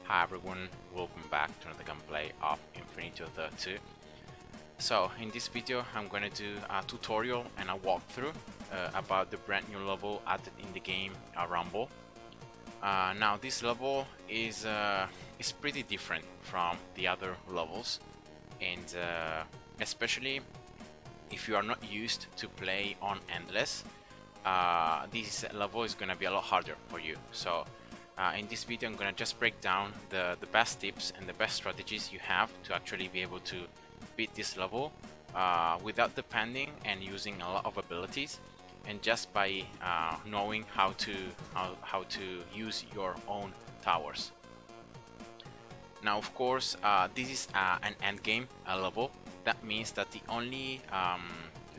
Hi everyone, welcome back to another gameplay of Infinitode 2. So in this video I'm going to do a tutorial and a walkthrough about the brand new level added in the game, Rumble. Now this level is pretty different from the other levels, and especially if you are not used to play on Endless, this level is going to be a lot harder for you. So in this video I'm going to just break down the best tips and the best strategies you have to actually be able to beat this level without depending and using a lot of abilities, and just by knowing how to use your own towers. Now of course this is an endgame level. That means that the only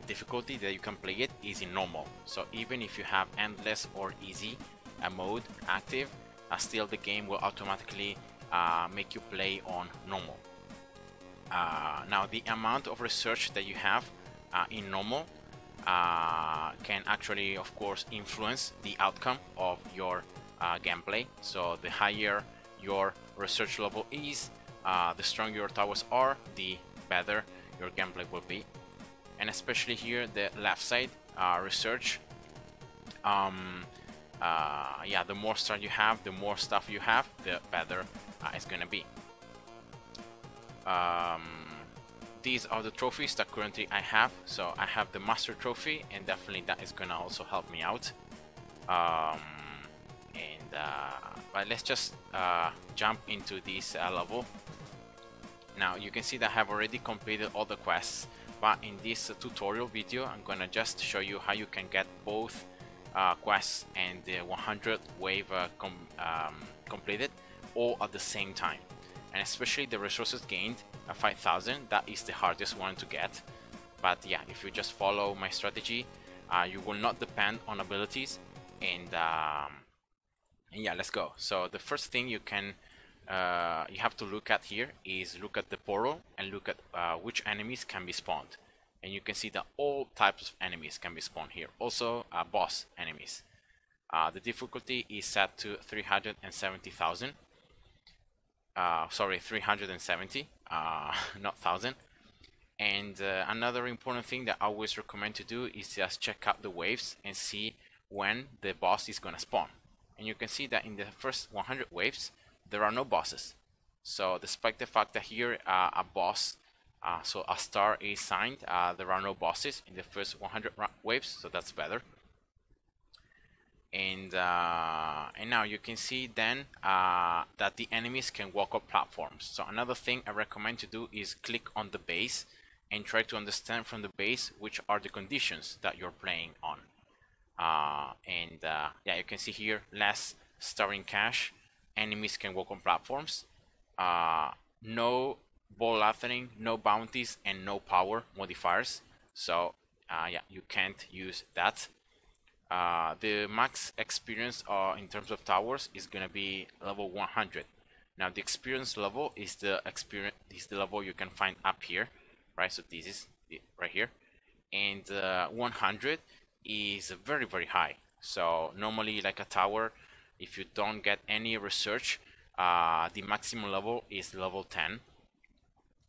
difficulty that you can play it is in normal. So even if you have endless or easy mode active, still the game will automatically make you play on normal. Now the amount of research that you have in normal can actually of course influence the outcome of your gameplay. So the higher your research level is, the stronger your towers are, the better your gameplay will be. And especially here the left side, research, yeah, the more stars you have, the more stuff you have, the better it's gonna be. These are the trophies that currently I have. So I have the master trophy, and definitely that is gonna also help me out. But let's just jump into this level. Now you can see that I have already completed all the quests, but in this tutorial video I'm gonna just show you how you can get both quests and the 100 wave completed all at the same time. And especially the resources gained, 5,000, that is the hardest one to get. But yeah, if you just follow my strategy, you will not depend on abilities. And yeah, let's go. So the first thing you have to look at here is look at the portal and look at which enemies can be spawned. And you can see that all types of enemies can be spawned here. Also boss enemies. The difficulty is set to 370,000. Sorry, 370, not 1000. And another important thing that I always recommend to do is just check out the waves and see when the boss is gonna spawn. And you can see that in the first 100 waves there are no bosses. So despite the fact that here a boss, so a star is signed, there are no bosses in the first 100 waves, so that's better. And now you can see then that the enemies can walk up platforms. So another thing I recommend to do is click on the base and try to understand from the base which are the conditions that you're playing on. Yeah, you can see here less starring cash, enemies can walk on platforms, no ball lathering, no bounties, and no power modifiers. So yeah, you can't use that. The max experience in terms of towers is gonna be level 100. Now the experience level is the level you can find up here, right? So this is it right here, and 100 is very high. So normally, like a tower, if you don't get any research, the maximum level is level 10,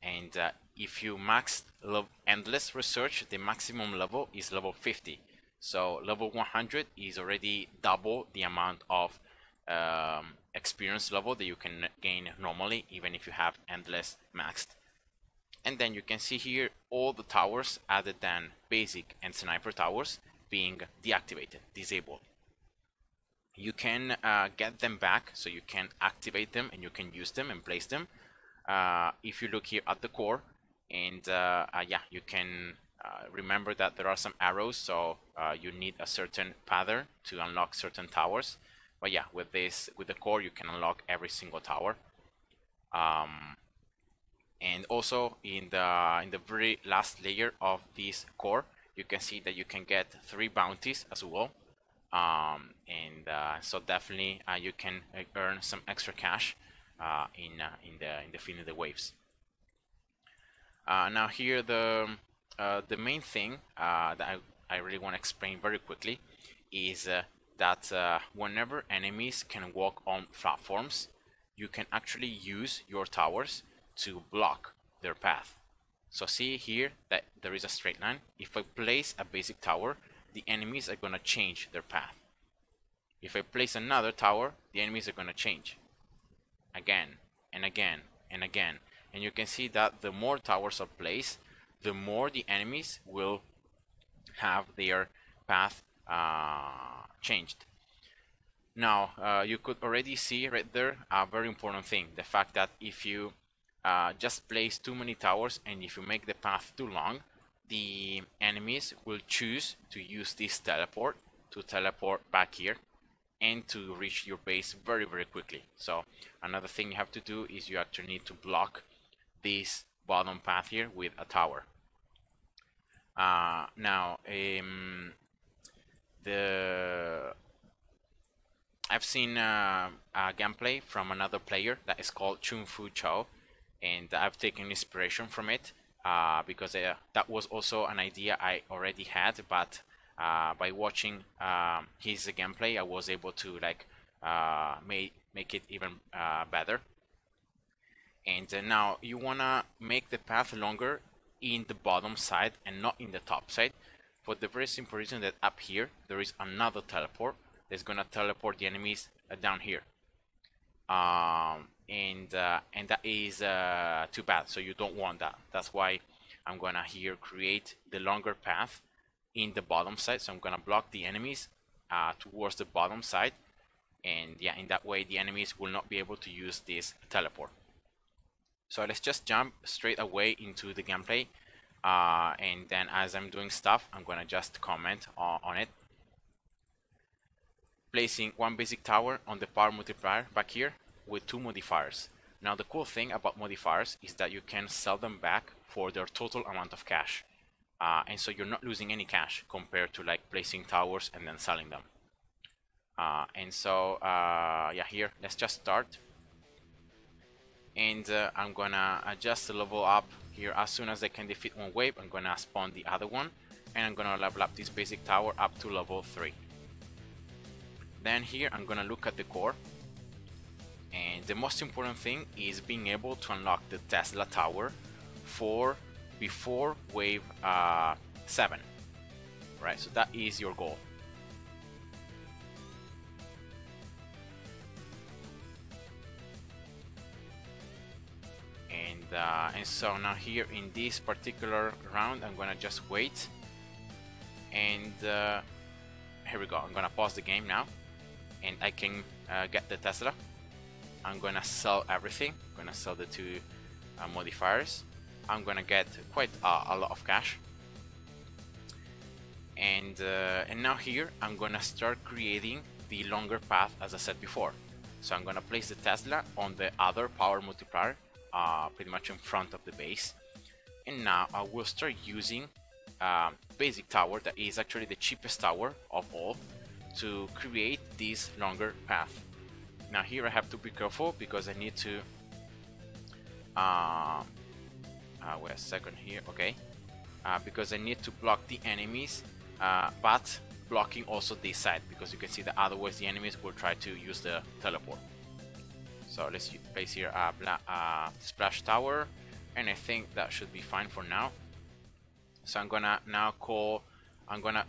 and if you max endless research, the maximum level is level 50. So level 100 is already double the amount of experience level that you can gain normally, even if you have endless maxed. And then you can see here all the towers other than basic and sniper towers being deactivated, disabled. You can get them back, so you can activate them and you can use them and place them. If you look here at the core, and yeah, you can remember that there are some arrows, so you need a certain pattern to unlock certain towers. But yeah, with the core you can unlock every single tower. And also in the very last layer of this core, you can see that you can get 3 bounties as well. So definitely you can earn some extra cash in the filling the waves. Now here the main thing that I really want to explain very quickly is that whenever enemies can walk on platforms, you can actually use your towers to block their path. So see here that there is a straight line. If I place a basic tower, the enemies are going to change their path. If I place another tower, the enemies are going to change again and again and again. And you can see that the more towers are placed, the more the enemies will have their path changed. Now, you could already see right there a very important thing, the fact that if you just place too many towers and if you make the path too long, the enemies will choose to use this teleport to teleport back here and to reach your base very quickly. So another thing you have to do is you actually need to block this bottom path here with a tower. I've seen a gameplay from another player that is called Chun Fu Chou, and I've taken inspiration from it because that was also an idea I already had, but by watching his gameplay I was able to like make it even better. And now you wanna make the path longer in the bottom side and not in the top side, for the very simple reason that up here there is another teleport that's gonna teleport the enemies down here, and that is too bad. So you don't want that. That's why I'm gonna here create the longer path in the bottom side. So I'm gonna block the enemies towards the bottom side, and yeah, in that way the enemies will not be able to use this teleport. So let's just jump straight away into the gameplay, and then as I'm doing stuff I'm gonna just comment on it. Placing one basic tower on the power multiplier back here with 2 modifiers. Now the cool thing about modifiers is that you can sell them back for their total amount of cash, and so you're not losing any cash compared to like placing towers and then selling them. Yeah, here let's just start, and I'm gonna adjust the level up here. As soon as I can defeat one wave, I'm gonna spawn the other one, and I'm gonna level up this basic tower up to level 3. Then here I'm gonna look at the core, and the most important thing is being able to unlock the Tesla tower for before wave 7, right? So that is your goal. And so now here in this particular round I'm gonna just wait, and here we go. I'm gonna pause the game now, and I can get the Tesla. I'm gonna sell everything. I'm gonna sell the 2 modifiers. I'm gonna get quite a lot of cash, and now here I'm gonna start creating the longer path as I said before. So I'm gonna place the Tesla on the other power multiplier, pretty much in front of the base, and now I will start using basic tower that is actually the cheapest tower of all to create this longer path. Now here I have to be careful because I need to wait a second here, okay, because I need to block the enemies, but blocking also this side, because you can see that otherwise the enemies will try to use the teleport. So let's place here a splash tower, and I think that should be fine for now. So I'm gonna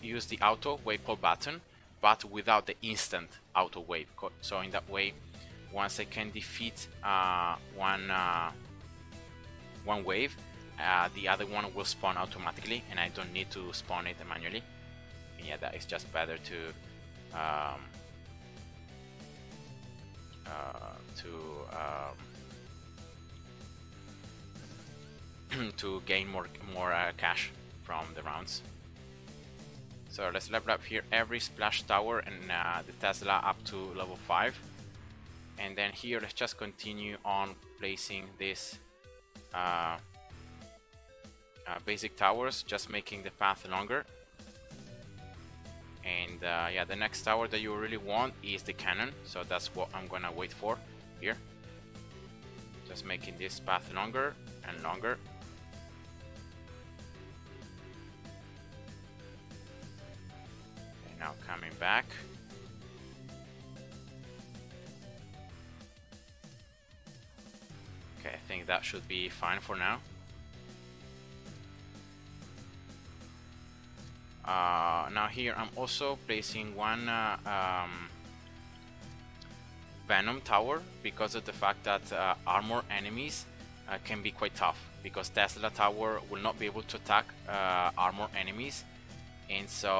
use the auto wave call button, but without the instant auto wave. So in that way, once I can defeat one wave, the other one will spawn automatically, and I don't need to spawn it manually. And yeah, that is just better to gain more cash from the rounds. So let's level up here every splash tower and the Tesla up to level 5, and then here let's just continue on placing this basic towers, just making the path longer. And yeah, the next tower that you really want is the cannon, so that's what I'm gonna wait for here, just making this path longer and longer. Now coming back, think that should be fine for now. Now here I'm also placing one Venom tower because of the fact that armor enemies can be quite tough, because Tesla tower will not be able to attack armor enemies, and so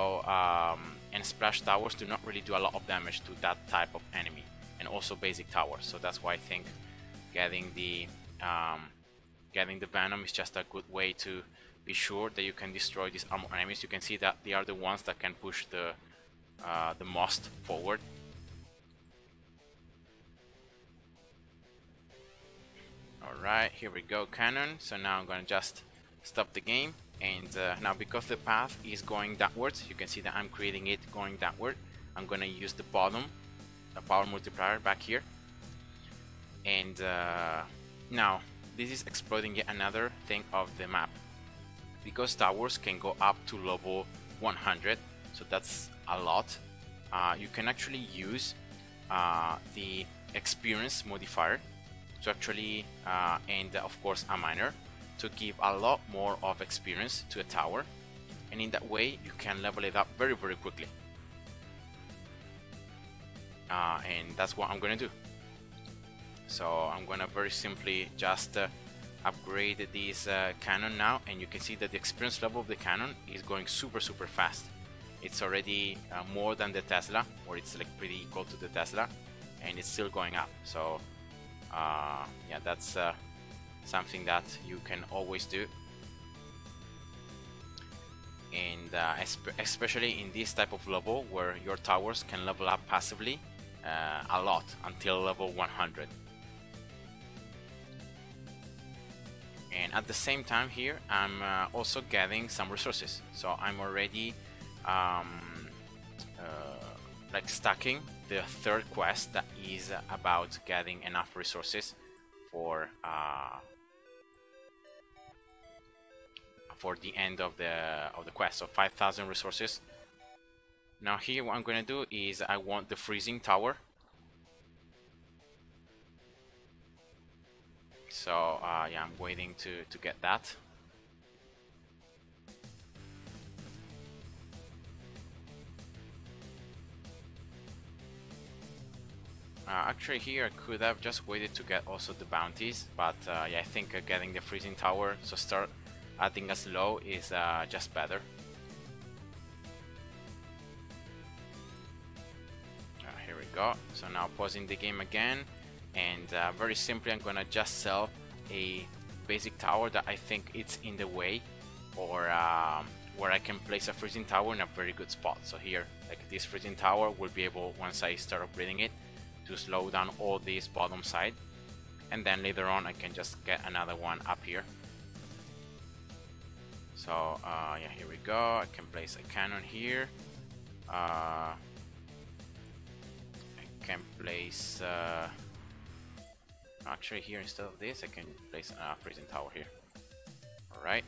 and splash towers do not really do a lot of damage to that type of enemy, and also basic towers. So that's why I think getting the Venom is just a good way to be sure that you can destroy these armor enemies. You can see that they are the ones that can push the most forward. Alright, here we go, cannon. So now I'm gonna just stop the game, and now because the path is going downwards, you can see that I'm creating it going downward. I'm gonna use the bottom, a power multiplier back here, and now this is exploiting yet another thing of the map, because towers can go up to level 100, so that's a lot. You can actually use the experience modifier to actually and of course a miner to give a lot more of experience to a tower, and in that way you can level it up very quickly. And that's what I'm gonna do. So I'm gonna very simply just upgrade this cannon now, and you can see that the experience level of the cannon is going super fast. It's already more than the Tesla, or it's like pretty equal to the Tesla, and it's still going up. So yeah, that's something that you can always do, and especially in this type of level where your towers can level up passively a lot until level 100. And at the same time here I'm also getting some resources, so I'm already like stacking the third quest that is about getting enough resources for the end of the quest, so 5,000 resources. Now here what I'm gonna do is I want the freezing tower, so yeah, I'm waiting to get that. Actually here I could have just waited to get also the bounties, but yeah, I think getting the freezing tower, so start adding as low, is just better. Here we go. So now pausing the game again, and very simply I'm gonna just sell a basic tower that I think it's in the way, or where I can place a freezing tower in a very good spot. So here, like this freezing tower will be able, once I start upgrading it, to slow down all this bottom side, and then later on I can just get another one up here. So yeah, here we go. I can place a cannon here. I can place actually here, instead of this I can place a freezing tower here. Alright,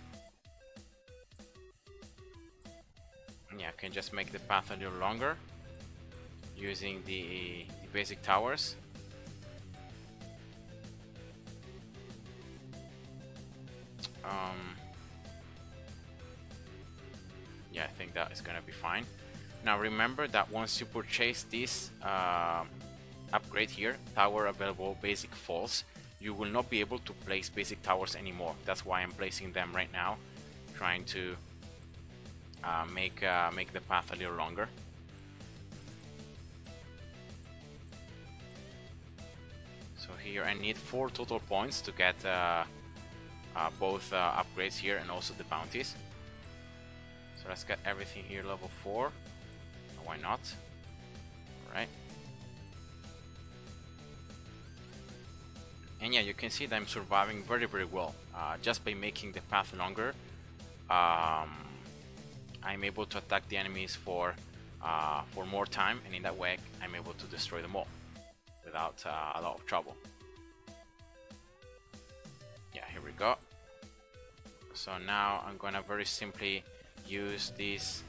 yeah, I can just make the path a little longer using the basic towers. Yeah, I think that is gonna be fine. Now remember that once you purchase this upgrade here, tower available basic false, you will not be able to place basic towers anymore. That's why I'm placing them right now, trying to make the path a little longer. So here I need 4 total points to get both upgrades here and also the bounties. So let's get everything here level 4. Why not? Alright. And yeah, you can see that I'm surviving very well. Just by making the path longer, I'm able to attack the enemies for more time, and in that way I'm able to destroy them all without a lot of trouble. Yeah, here we go. So now I'm gonna very simply use these,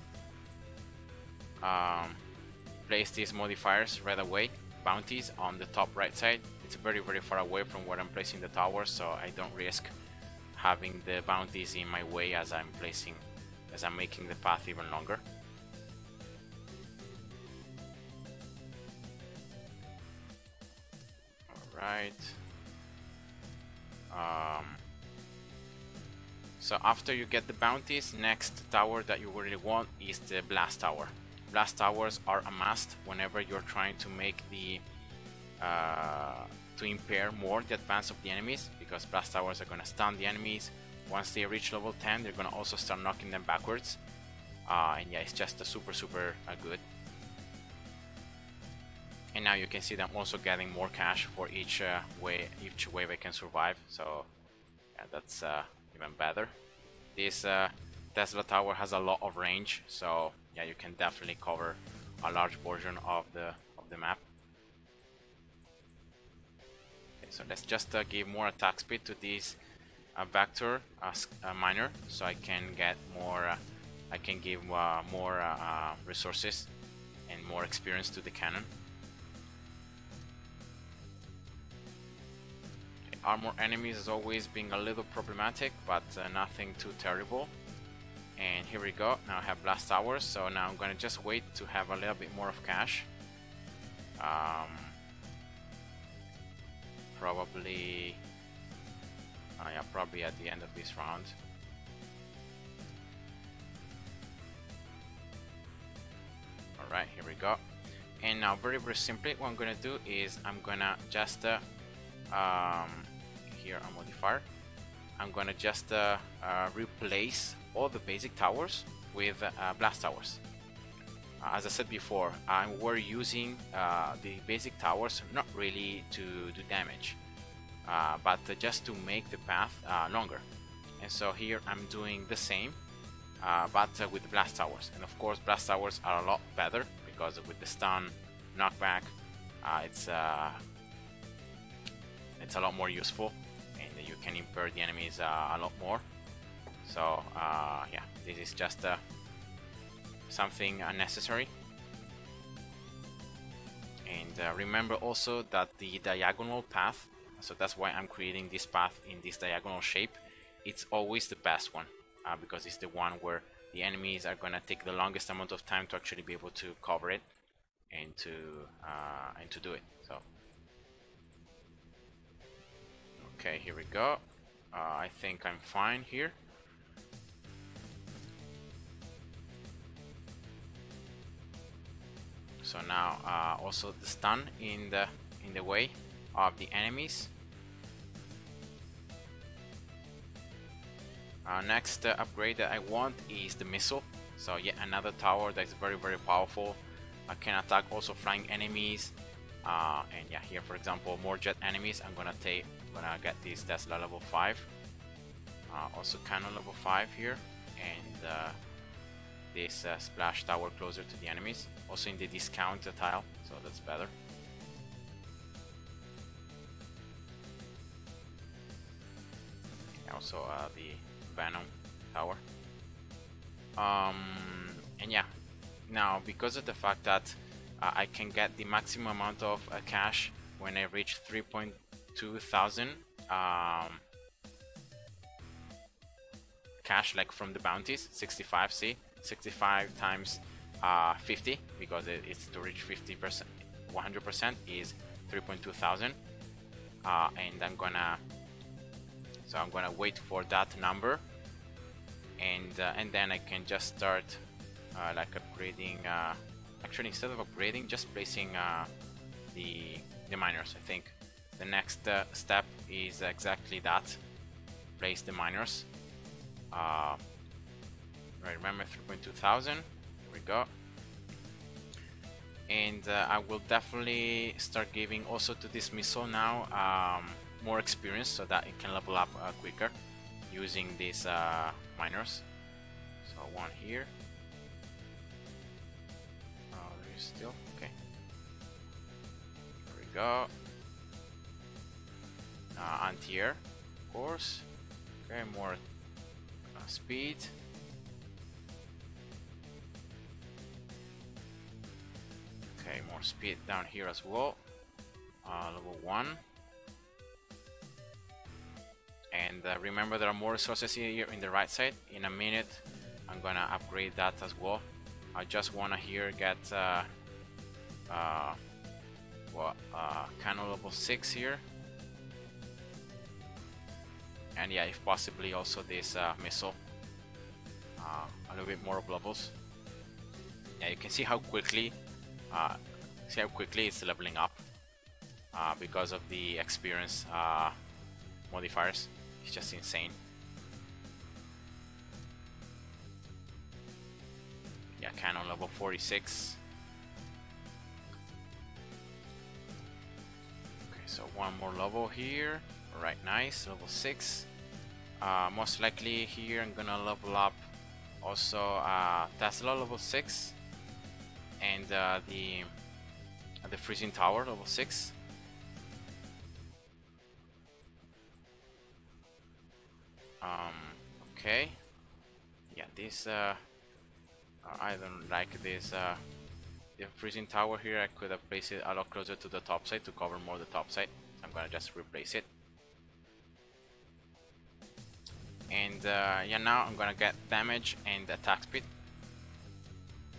place these modifiers right away. Bounties on the top right side, it's very far away from where I'm placing the towers, so I don't risk having the bounties in my way as I'm making the path even longer. Alright. So after you get the bounties, next tower that you really want is the blast tower. Blast towers are a must whenever you're trying to make the to impair more the advance of the enemies, because blast towers are gonna stun the enemies. Once they reach level 10, they're gonna also start knocking them backwards. And yeah, it's just a super good. And now you can see that I'm also getting more cash for each wave I can survive. So yeah, that's even better. This Tesla tower has a lot of range, so yeah, you can definitely cover a large portion of the map. Okay, so let's just give more attack speed to this vector miner, so I can get more. I can give more resources and more experience to the cannon. Armor enemies is always being a little problematic, but nothing too terrible. And here we go. Now I have blast towers, so now I'm gonna just wait to have a little bit more of cash. Probably, yeah, probably at the end of this round. All right, here we go. And now, very simply, what I'm gonna do is I'm gonna just here a modifier. I'm gonna just replace all the basic towers with blast towers. As I said before, we're using the basic towers not really to do damage, but just to make the path longer. And so here I'm doing the same, but with blast towers. And of course, blast towers are a lot better because with the stun, knockback, it's a lot more useful, and you can impair the enemies a lot more. So yeah, this is just something unnecessary. And remember also that the diagonal path, so that's why I'm creating this path in this diagonal shape, it's always the best one, because it's the one where the enemies are gonna take the longest amount of time to actually be able to cover it and to do it. So okay, here we go. I think I'm fine here. So now also the stun in the way of the enemies. Next upgrade that I want is the missile. So yet another tower that is very powerful. I can attack also flying enemies. And yeah, here for example, more jet enemies. I'm gonna get this Tesla level 5. Also cannon level 5 here, and this splash tower closer to the enemies. Also in the discount tile, so that's better. Also the Venom tower. And yeah, now because of the fact that I can get the maximum amount of cash when I reach 3.2 thousand cash, like from the bounties, 65, see, 65 times 50, because it's to reach 50%, 100% is 3.2 thousand. And I'm gonna wait for that number, and then I can just start like upgrading. Actually, instead of upgrading, just placing the miners. I think the next step is exactly that. Place the miners. Right, remember 3.2 thousand. Here we go. And I will definitely start giving also to this missile now more experience, so that it can level up quicker using these miners. So one here. There is still okay. There we go. Anti-air, of course. Okay, more speed. Okay, more speed down here as well. Level 1. And remember, there are more resources here in the right side. In a minute I'm gonna upgrade that as well. I just wanna here get cannon level 6 here, and yeah, if possibly also this missile, a little bit more of levels. Yeah, you can see how quickly it's leveling up because of the experience modifiers. It's just insane. Yeah, cannon level 46. Okay, so one more level here. Alright, nice, level 6. Most likely here I'm gonna level up also Tesla level 6, and the freezing tower level 6. Okay, yeah, this I don't like this the freezing tower here. I could have placed it a lot closer to the top side to cover more the top side. I'm gonna just replace it. And yeah, now I'm gonna get damage and attack speed.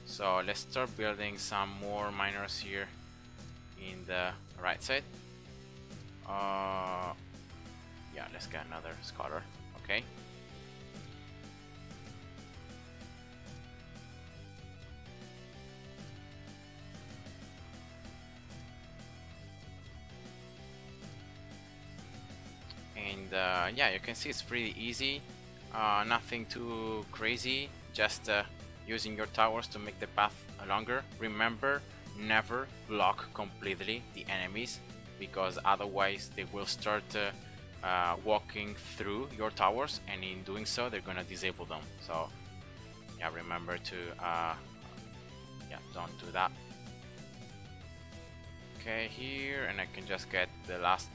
So let's start building some more miners here in the right side. Yeah, let's get another scholar. Okay. And yeah, you can see it's pretty easy, nothing too crazy, just using your towers to make the path longer. Remember, never block completely the enemies, because otherwise they will start walking through your towers, and in doing so they're gonna disable them. So yeah, remember to yeah, don't do that. Okay, here, and I can just get the last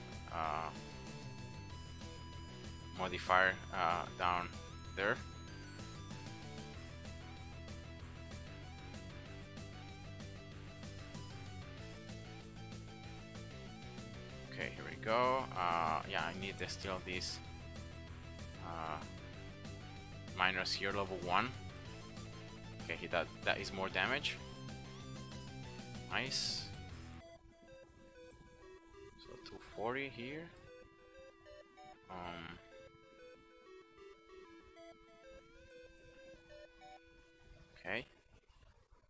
modifier down there. Okay, here we go. Yeah, I need still these miners here, level 1. Okay, that is more damage. Nice. So 240 here. Okay.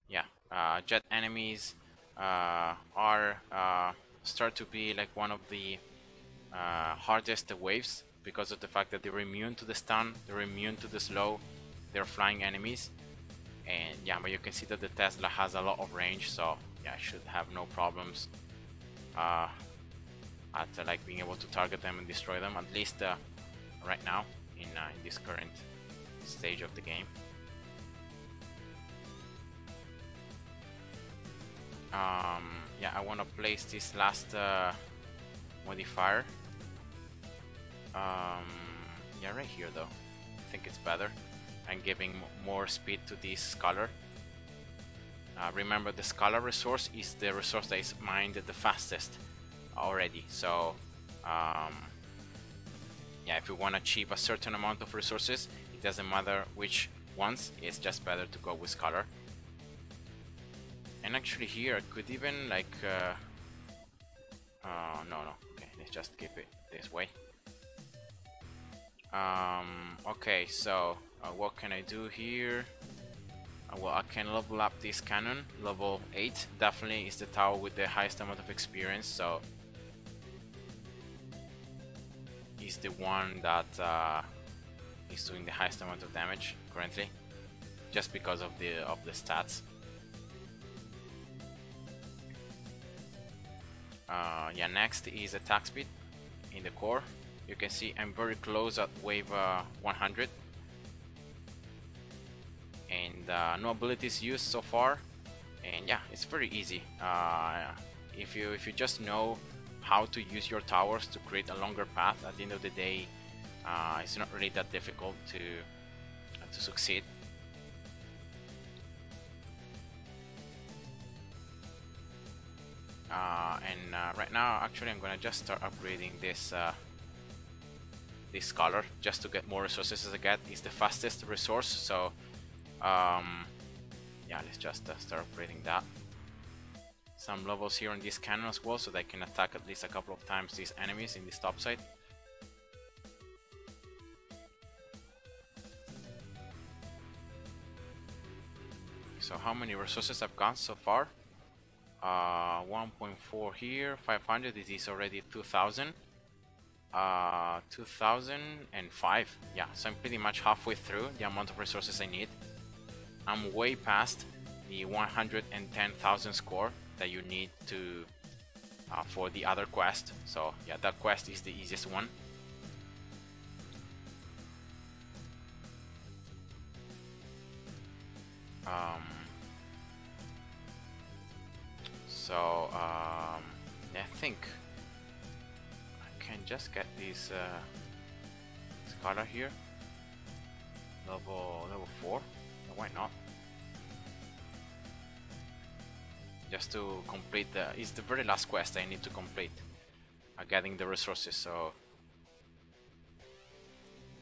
Yeah, jet enemies are start to be like one of the hardest waves, because of the fact that they're immune to the stun, they're immune to the slow, they're flying enemies. And yeah, but you can see that the Tesla has a lot of range, so yeah, I should have no problems at like being able to target them and destroy them, at least right now in this current stage of the game. Yeah, I want to place this last modifier. Yeah, right here though. I think it's better, and giving more speed to this scholar. Remember, the scholar resource is the resource that is mined the fastest already. So yeah, if you want to achieve a certain amount of resources, it doesn't matter which ones, it's just better to go with scholar. And actually here I could even like no, okay, let's just keep it this way. Okay, so what can I do here? Well, I can level up this cannon, level 8. Definitely is the tower with the highest amount of experience, so is the one that is doing the highest amount of damage currently, just because of the stats. Yeah, next is attack speed in the core. You can see I'm very close at wave 100, and no abilities used so far. And yeah, it's very easy. If you just know how to use your towers to create a longer path, at the end of the day, it's not really that difficult to succeed. And right now, actually, I'm gonna just start upgrading this this color just to get more resources as I get. It's the fastest resource, so yeah, let's just start upgrading that. Some levels here on this cannon as well, so they can attack at least a couple of times these enemies in this top side. So how many resources I've got so far? 1.4 here, 500. This is already 2000. 2005. Yeah, so I'm pretty much halfway through the amount of resources I need. I'm way past the 110,000 score that you need to for the other quest. So yeah, that quest is the easiest one. I think I can just get this scholar here, level 4. Why not? Just to complete it's the very last quest I need to complete, getting the resources. So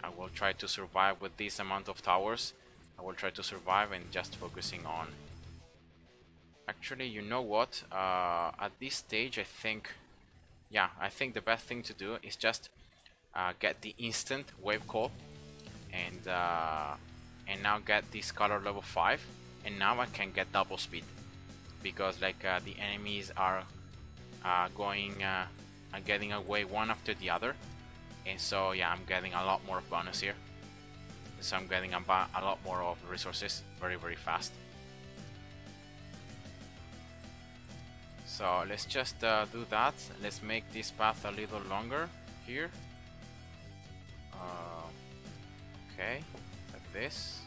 I will try to survive with this amount of towers. I will try to survive and just focusing on. Actually, you know what? At this stage, I think the best thing to do is just get the instant wave call, and now get this color level 5, and now I can get double speed, because like the enemies are getting away one after the other, and so yeah, I'm getting a lot more bonus here. So I'm getting a lot more of resources very fast. So let's just do that. Let's make this path a little longer here. Okay, like this.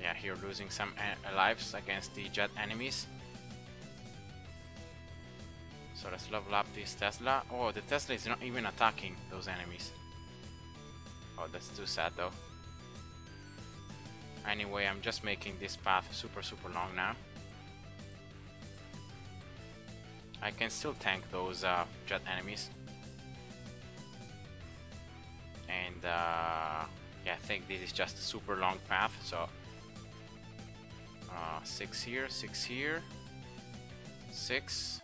Yeah, here losing some lives against the jet enemies. So let's level up this Tesla. Oh, the Tesla is not even attacking those enemies. Oh, that's too sad though. Anyway, I'm just making this path super long now. I can still tank those jet enemies. And yeah, I think this is just a super long path, so 6 here, 6 here, 6.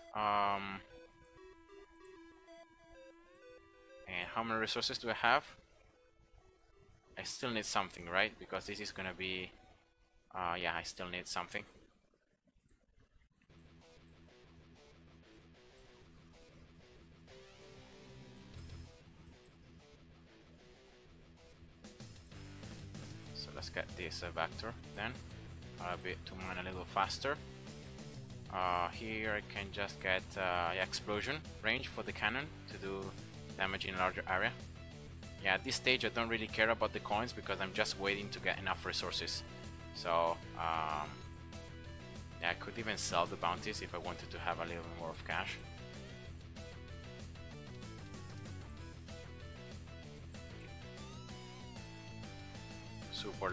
And how many resources do I have? I still need something, right? Because this is gonna be yeah, I still need something. So let's get this vector then, a bit to mine a little faster. Here I can just get explosion range for the cannon to do damage in a larger area. Yeah, at this stage I don't really care about the coins because I'm just waiting to get enough resources. So yeah, I could even sell the bounties if I wanted to have a little more of cash. Super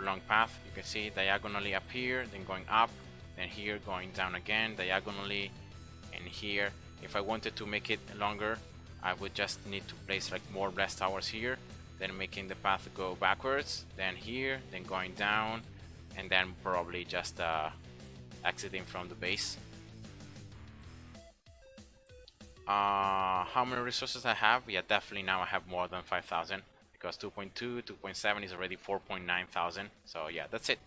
long path. You can see diagonally up here, then going up, then here going down again diagonally, and here. If I wanted to make it longer, I would just need to place like more blast towers here, then making the path go backwards, then here, then going down, and then probably just exiting from the base. How many resources I have? Yeah, definitely now I have more than 5,000, because 2.2, 2.7 is already 4.9 thousand. So yeah, that's it.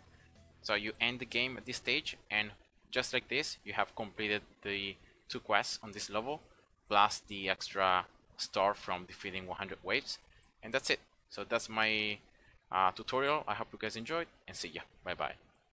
So you end the game at this stage, and just like this, you have completed the 2 quests on this level, plus the extra star from defeating 100 waves, and that's it. So that's my tutorial. I hope you guys enjoyed, and see ya. Bye bye.